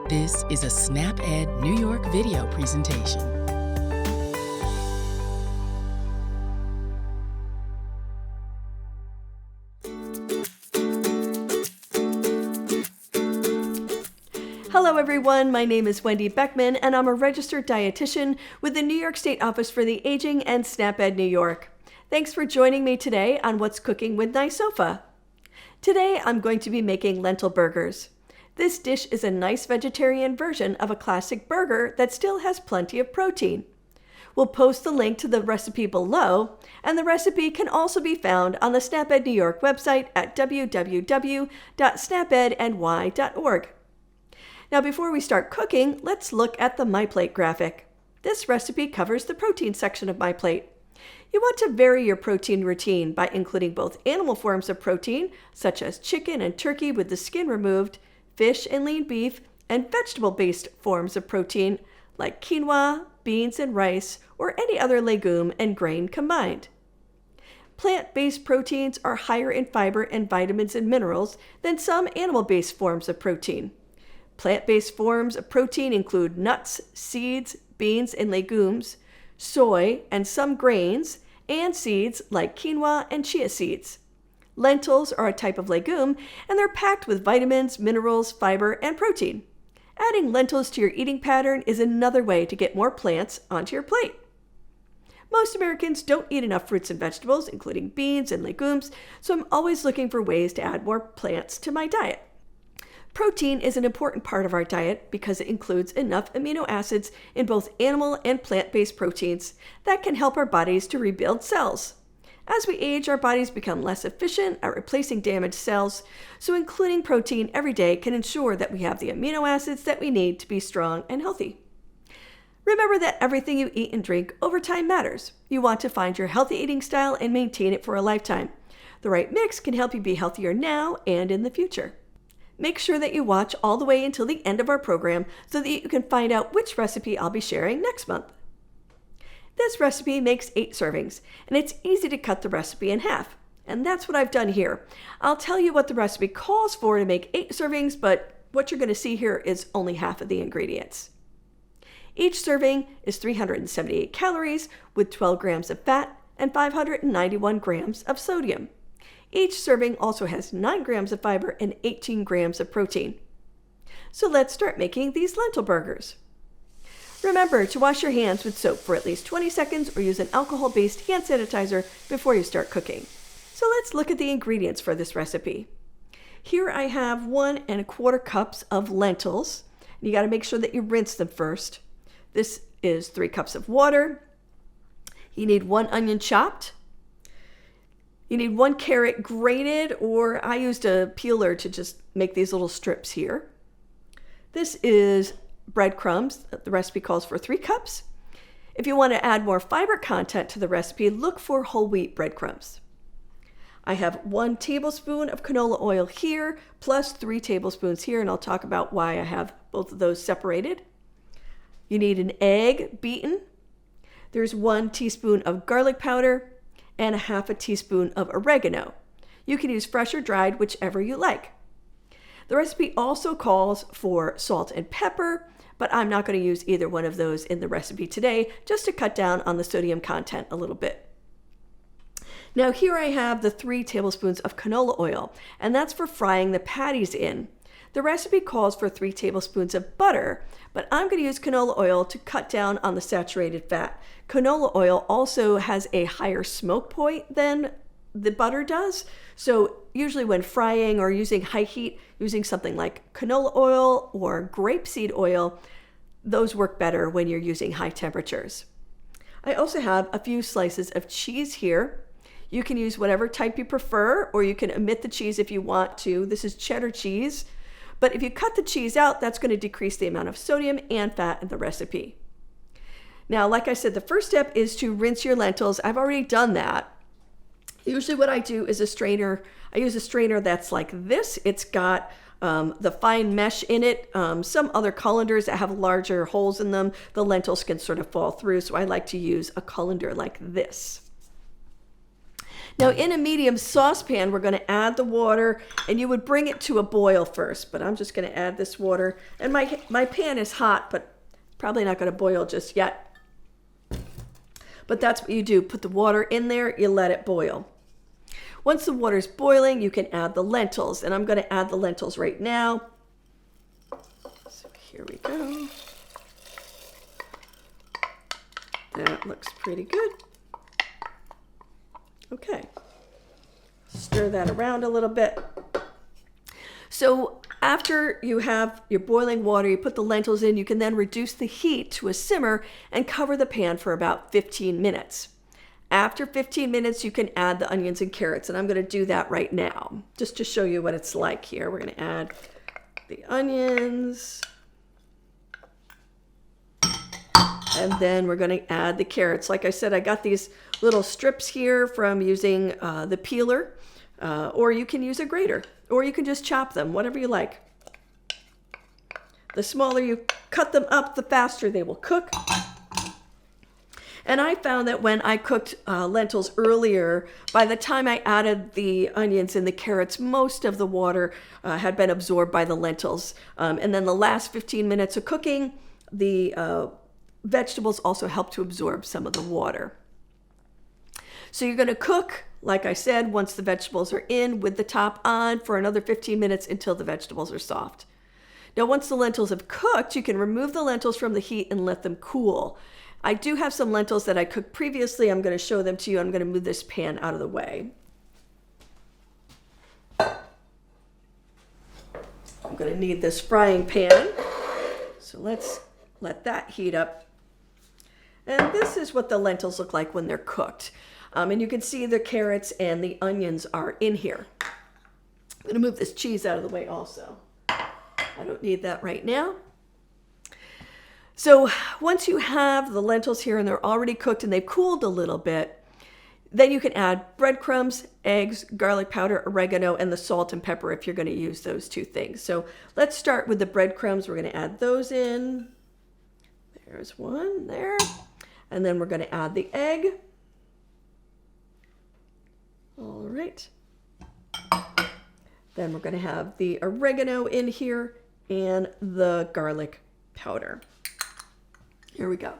This is a SnapEd New York video presentation. Hello everyone, my name is Wendy Beckman and I'm a registered dietitian with the New York State Office for the Aging and SnapEd New York. Thanks for joining me today on What's Cooking with NYSOFA. Today I'm going to be making lentil burgers. This dish is a nice vegetarian version of a classic burger that still has plenty of protein. We'll post the link to the recipe below, and the recipe can also be found on the SnapEd New York website at www.snapedny.org. Now before we start cooking, let's look at the My Plate graphic. This recipe covers the protein section of My Plate. You want to vary your protein routine by including both animal forms of protein, such as chicken and turkey with the skin removed, fish and lean beef, and vegetable-based forms of protein like quinoa, beans and rice, or any other legume and grain combined. Plant-based proteins are higher in fiber and vitamins and minerals than some animal-based forms of protein. Plant-based forms of protein include nuts, seeds, beans and legumes, soy, and some grains, and seeds like quinoa and chia seeds. Lentils are a type of legume, and they're packed with vitamins, minerals, fiber, and protein. Adding lentils to your eating pattern is another way to get more plants onto your plate. Most Americans don't eat enough fruits and vegetables, including beans and legumes, so I'm always looking for ways to add more plants to my diet. Protein is an important part of our diet because it includes enough amino acids in both animal and plant-based proteins that can help our bodies to rebuild cells. As we age, our bodies become less efficient at replacing damaged cells, so including protein every day can ensure that we have the amino acids that we need to be strong and healthy. Remember that everything you eat and drink over time matters. You want to find your healthy eating style and maintain it for a lifetime. The right mix can help you be healthier now and in the future. Make sure that you watch all the way until the end of our program so that you can find out which recipe I'll be sharing next month. This recipe makes 8 servings, and it's easy to cut the recipe in half. And that's what I've done here. I'll tell you what the recipe calls for to make 8 servings, but what you're going to see here is only half of the ingredients. Each serving is 378 calories with 12 grams of fat and 591 grams of sodium. Each serving also has 9 grams of fiber and 18 grams of protein. So let's start making these lentil burgers. Remember to wash your hands with soap for at least 20 seconds or use an alcohol-based hand sanitizer before you start cooking. So let's look at the ingredients for this recipe. Here I have 1 1/4 cups of lentils. You got to make sure that you rinse them first. This is 3 cups of water. You need 1 onion chopped. You need 1 carrot grated, or I used a peeler to just make these little strips here. This is breadcrumbs. The recipe calls for 3 cups. If you want to add more fiber content to the recipe, look for whole wheat breadcrumbs. I have 1 tablespoon of canola oil here, plus 3 tablespoons here, and I'll talk about why I have both of those separated. You need an egg beaten. There's 1 teaspoon of garlic powder and 1/2 teaspoon of oregano. You can use fresh or dried, whichever you like. The recipe also calls for salt and pepper, but I'm not going to use either one of those in the recipe today, just to cut down on the sodium content a little bit. Now here I have the 3 tablespoons of canola oil, and that's for frying the patties in. The recipe calls for 3 tablespoons of butter, but I'm going to use canola oil to cut down on the saturated fat. Canola oil also has a higher smoke point than the butter does, so usually when frying or using high heat, using something like canola oil or grapeseed oil, those work better when you're using high temperatures. I also have a few slices of cheese here. You can use whatever type you prefer, or you can omit the cheese if you want to. This is cheddar cheese, but if you cut the cheese out, that's going to decrease the amount of sodium and fat in the recipe. Now, like I said, the first step is to rinse your lentils. I've already done that. Usually what I do is I use a strainer that's like this. It's got the fine mesh in it. Some other colanders that have larger holes in them, the lentils can sort of fall through, so I like to use a colander like this. Now in a medium saucepan, we're going to add the water, and you would bring it to a boil first, but I'm just going to add this water. And my pan is hot, but probably not going to boil just yet. But that's what you do. Put the water in there, you let it boil. Once the water's boiling, you can add the lentils, and I'm going to add the lentils right now. So here we go. That looks pretty good. Okay. Stir that around a little bit. So after you have your boiling water, you put the lentils in, you can then reduce the heat to a simmer and cover the pan for about 15 minutes. After 15 minutes, you can add the onions and carrots, and I'm going to do that right now, just to show you what it's like here. We're going to add the onions, and then we're going to add the carrots. Like I said, I got these little strips here from using the peeler, or you can use a grater, or you can just chop them, whatever you like. The smaller you cut them up, the faster they will cook. And I found that when I cooked lentils earlier, by the time I added the onions and the carrots, most of the water had been absorbed by the lentils. And then the last 15 minutes of cooking, the vegetables also help to absorb some of the water. So you're going to cook, like I said, once the vegetables are in with the top on for another 15 minutes until the vegetables are soft. Now, once the lentils have cooked, you can remove the lentils from the heat and let them cool. I do have some lentils that I cooked previously. I'm going to show them to you. I'm going to move this pan out of the way. I'm going to need this frying pan. So let's let that heat up. And this is what the lentils look like when they're cooked. And you can see the carrots and the onions are in here. I'm going to move this cheese out of the way also. I don't need that right now. So once you have the lentils here and they're already cooked and they've cooled a little bit, then you can add breadcrumbs, eggs, garlic powder, oregano, and the salt and pepper if you're going to use those two things. So let's start with the breadcrumbs. We're going to add those in. There's one there. And then we're going to add the egg. All right. Then we're going to have the oregano in here and the garlic powder. Here we go.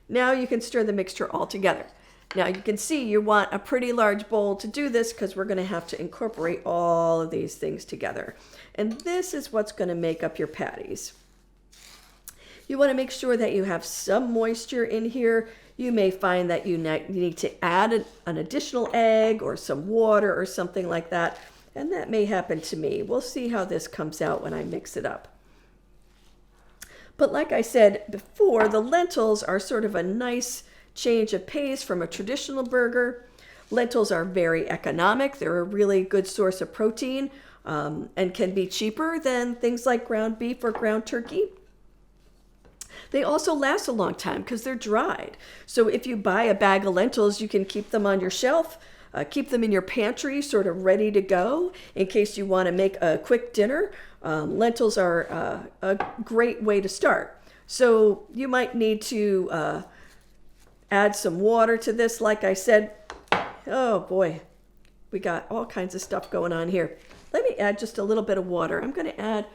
Now you can stir the mixture all together. Now you can see you want a pretty large bowl to do this because we're going to have to incorporate all of these things together. And this is what's going to make up your patties. You want to make sure that you have some moisture in here. You may find that you need to add an additional egg or some water or something like that. And that may happen to me. We'll see how this comes out when I mix it up. But like I said before, the lentils are sort of a nice change of pace from a traditional burger. Lentils are very economic. They're a really good source of protein and can be cheaper than things like ground beef or ground turkey. They also last a long time because they're dried. So if you buy a bag of lentils, you can keep them on your shelf, keep them in your pantry sort of ready to go in case you want to make a quick dinner. Lentils are a great way to start. So you might need to add some water to this. Like I said, oh boy, we got all kinds of stuff going on here. Let me add just a little bit of water. I'm going to add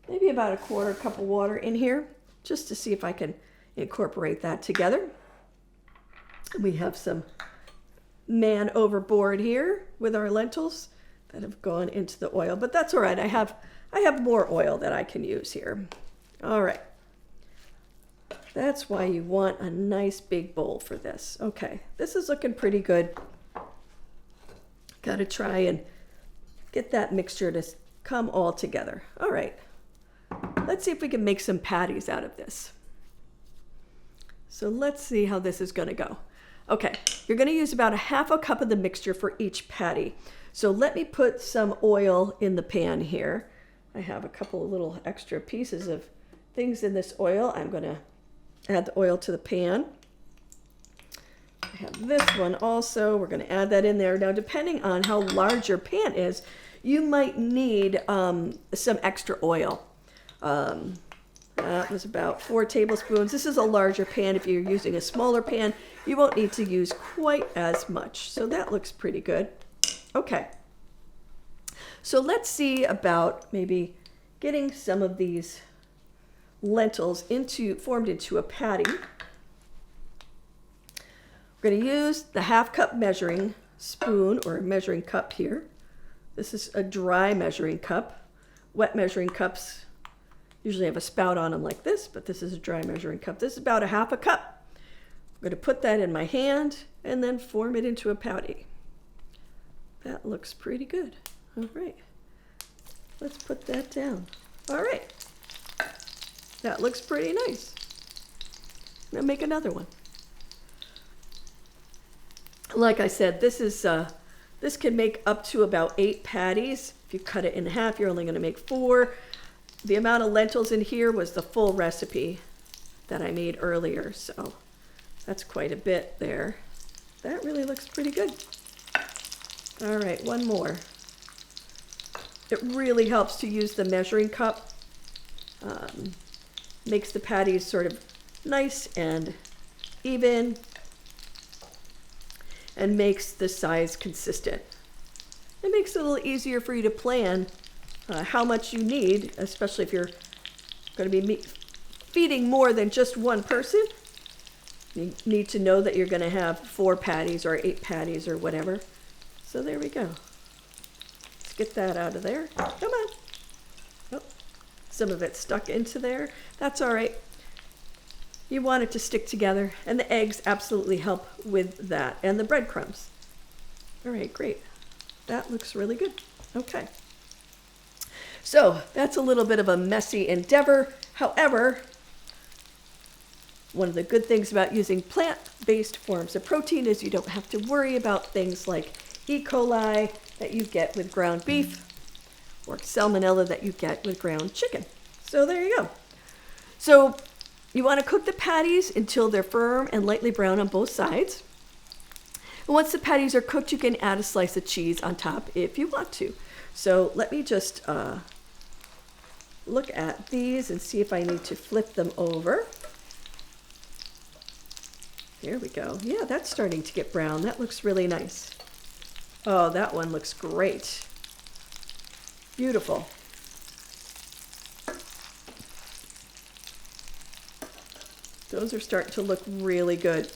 maybe about a quarter cup of water in here just to see if I can incorporate that together. We have some man overboard here with our lentils that have gone into the oil, but that's all right. I have more oil that I can use here. All right. That's why you want a nice big bowl for this. Okay, this is looking pretty good. Got to try and get that mixture to come all together. All right. Let's see if we can make some patties out of this. So let's see how this is going to go. Okay, you're going to use about a half a cup of the mixture for each patty. So let me put some oil in the pan here. I have a couple of little extra pieces of things in this oil. I'm going to add the oil to the pan. I have this one also. We're going to add that in there. Now, depending on how large your pan is, you might need some extra oil. That was about 4 tablespoons. This is a larger pan. If you're using a smaller pan, you won't need to use quite as much. So that looks pretty good. Okay. So let's see about maybe getting some of these lentils formed into a patty. We're going to use the 1/2 cup measuring spoon or measuring cup here. This is a dry measuring cup. Wet measuring cups usually have a spout on them like this, but this is a dry measuring cup. This is about 1/2 cup. I'm going to put that in my hand and then form it into a patty. That looks pretty good. All right. Let's put that down. All right. That looks pretty nice. Now make another one. Like I said, this can make up to about 8 patties. If you cut it in half, you're only going to make 4. The amount of lentils in here was the full recipe that I made earlier, so that's quite a bit there. That really looks pretty good. All right, one more. It really helps to use the measuring cup. Makes the patties sort of nice and even and makes the size consistent. It makes it a little easier for you to plan how much you need, especially if you're going to be feeding more than just one person. You need to know that you're going to have 4 patties or 8 patties or whatever. So there we go. Let's get that out of there. Come on. Oh, some of it stuck into there. That's all right. You want it to stick together, and the eggs absolutely help with that, and the breadcrumbs. All right, great. That looks really good. Okay. So that's a little bit of a messy endeavor. However, one of the good things about using plant-based forms of protein is you don't have to worry about things like E. coli that you get with ground beef or salmonella that you get with ground chicken. So there you go. So you want to cook the patties until they're firm and lightly brown on both sides. And once the patties are cooked, you can add a slice of cheese on top if you want to. So let me just look at these and see if I need to flip them over. There we go. Yeah, that's starting to get brown. That looks really nice. Oh, that one looks great. Beautiful. Those are starting to look really good.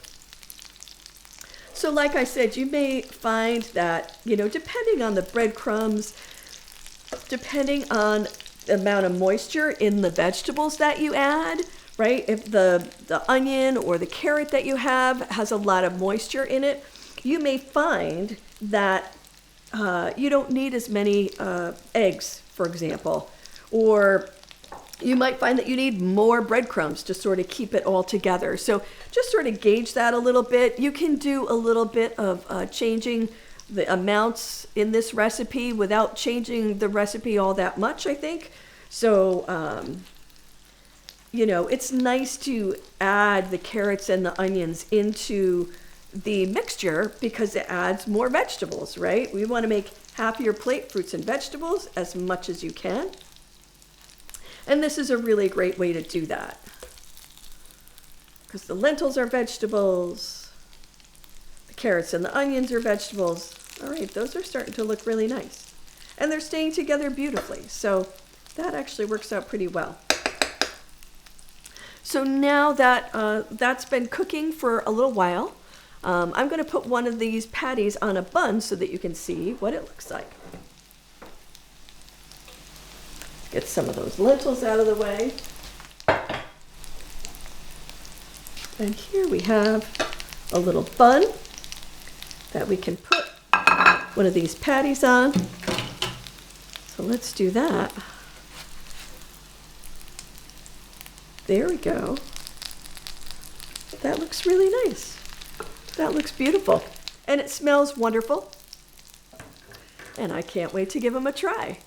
So like I said, you may find that, depending on the breadcrumbs, depending on the amount of moisture in the vegetables that you add, right? If the onion or the carrot that you have has a lot of moisture in it, you may find that you don't need as many eggs, for example, or you might find that you need more breadcrumbs to sort of keep it all together. So just sort of gauge that a little bit. You can do a little bit of changing the amounts in this recipe without changing the recipe all that much, I think. So, it's nice to add the carrots and the onions into the mixture because it adds more vegetables, right? We want to make half your plate fruits and vegetables as much as you can. And this is a really great way to do that because the lentils are vegetables, the carrots and the onions are vegetables. All right, those are starting to look really nice. And they're staying together beautifully. So that actually works out pretty well. So now that that's been cooking for a little while, I'm going to put one of these patties on a bun so that you can see what it looks like. Get some of those lentils out of the way. And here we have a little bun that we can put one of these patties on. So let's do that. There we go. That looks really nice. That looks beautiful. And it smells wonderful. And I can't wait to give them a try.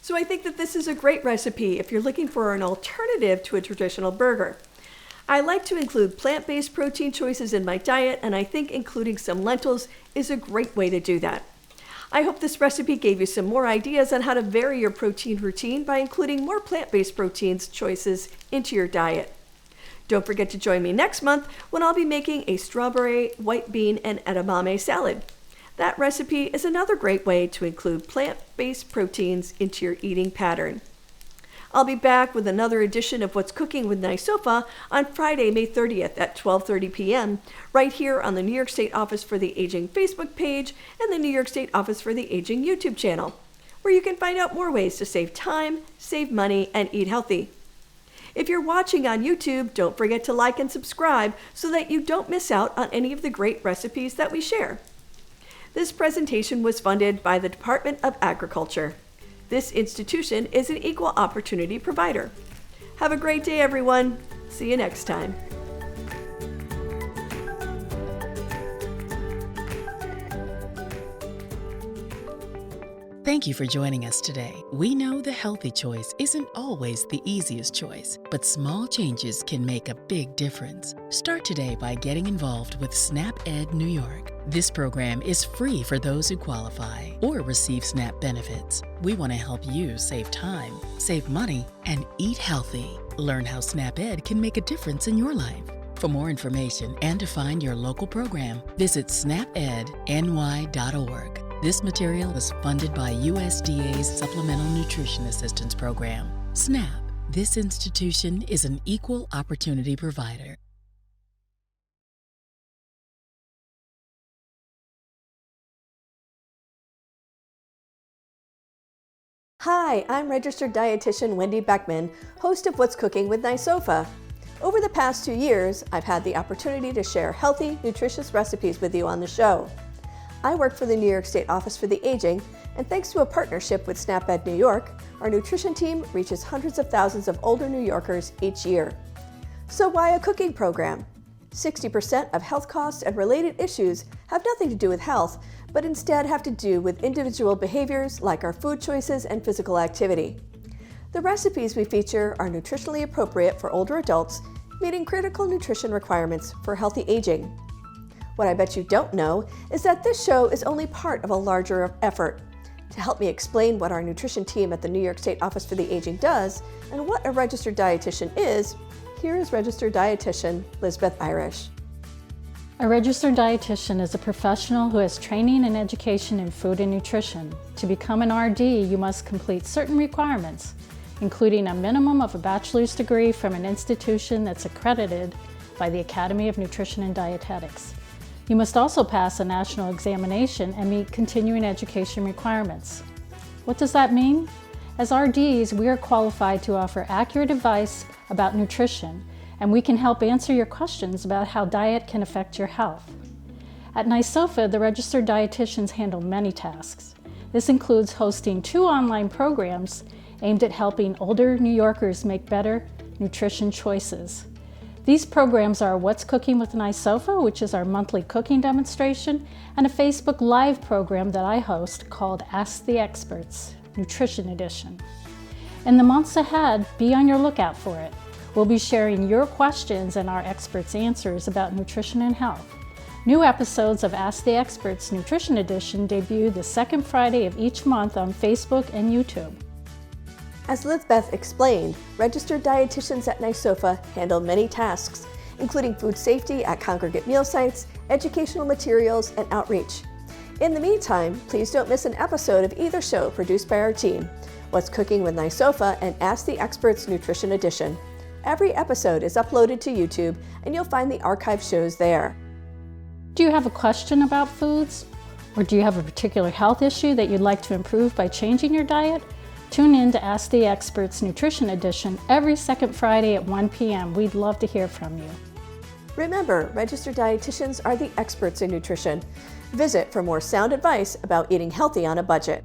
So I think that this is a great recipe if you're looking for an alternative to a traditional burger. I like to include plant-based protein choices in my diet, and I think including some lentils is a great way to do that. I hope this recipe gave you some more ideas on how to vary your protein routine by including more plant-based proteins choices into your diet. Don't forget to join me next month when I'll be making a strawberry, white bean, and edamame salad. That recipe is another great way to include plant-based proteins into your eating pattern. I'll be back with another edition of What's Cooking with NYSOFA on Friday, May 30th at 12:30 p.m. right here on the New York State Office for the Aging Facebook page and the New York State Office for the Aging YouTube channel, where you can find out more ways to save time, save money, and eat healthy. If you're watching on YouTube, don't forget to like and subscribe so that you don't miss out on any of the great recipes that we share. This presentation was funded by the Department of Agriculture. This institution is an equal opportunity provider. Have a great day, everyone. See you next time. Thank you for joining us today. We know the healthy choice isn't always the easiest choice, but small changes can make a big difference. Start today by getting involved with SNAP-Ed New York. This program is free for those who qualify or receive SNAP benefits. We want to help you save time, save money, and eat healthy. Learn how SNAP-Ed can make a difference in your life. For more information and to find your local program, visit snapedny.org. This material was funded by USDA's Supplemental Nutrition Assistance Program. SNAP. This institution is an equal opportunity provider. Hi, I'm registered dietitian Wendy Beckman, host of What's Cooking with NYSOFA. Over the past 2 years, I've had the opportunity to share healthy, nutritious recipes with you on the show. I work for the New York State Office for the Aging, and thanks to a partnership with SNAP-Ed New York, our nutrition team reaches hundreds of thousands of older New Yorkers each year. So why a cooking program? 60% of health costs and related issues have nothing to do with health, but instead have to do with individual behaviors like our food choices and physical activity. The recipes we feature are nutritionally appropriate for older adults, meeting critical nutrition requirements for healthy aging. What I bet you don't know is that this show is only part of a larger effort. To help me explain what our nutrition team at the New York State Office for the Aging does and what a registered dietitian is, here is registered dietitian Lisbeth Irish. A registered dietitian is a professional who has training and education in food and nutrition. To become an RD, you must complete certain requirements, including a minimum of a bachelor's degree from an institution that's accredited by the Academy of Nutrition and Dietetics. You must also pass a national examination and meet continuing education requirements. What does that mean? As RDs, we are qualified to offer accurate advice about nutrition, and we can help answer your questions about how diet can affect your health. At NYSOFA, the registered dietitians handle many tasks. This includes hosting 2 online programs aimed at helping older New Yorkers make better nutrition choices. These programs are What's Cooking with NYSOFA, which is our monthly cooking demonstration, and a Facebook Live program that I host called Ask the Experts, Nutrition Edition. In the months ahead, be on your lookout for it. We'll be sharing your questions and our experts' answers about nutrition and health. New episodes of Ask the Experts Nutrition Edition debut the second Friday of each month on Facebook and YouTube. As Lisbeth explained, registered dietitians at NYSOFA handle many tasks, including food safety at congregate meal sites, educational materials, and outreach. In the meantime, please don't miss an episode of either show produced by our team, What's Cooking with NYSOFA and Ask the Experts Nutrition Edition. Every episode is uploaded to YouTube, and you'll find the archive shows there. Do you have a question about foods? Or do you have a particular health issue that you'd like to improve by changing your diet? Tune in to Ask the Experts Nutrition Edition every second Friday at 1 p.m. We'd love to hear from you. Remember, registered dietitians are the experts in nutrition. Visit for more sound advice about eating healthy on a budget.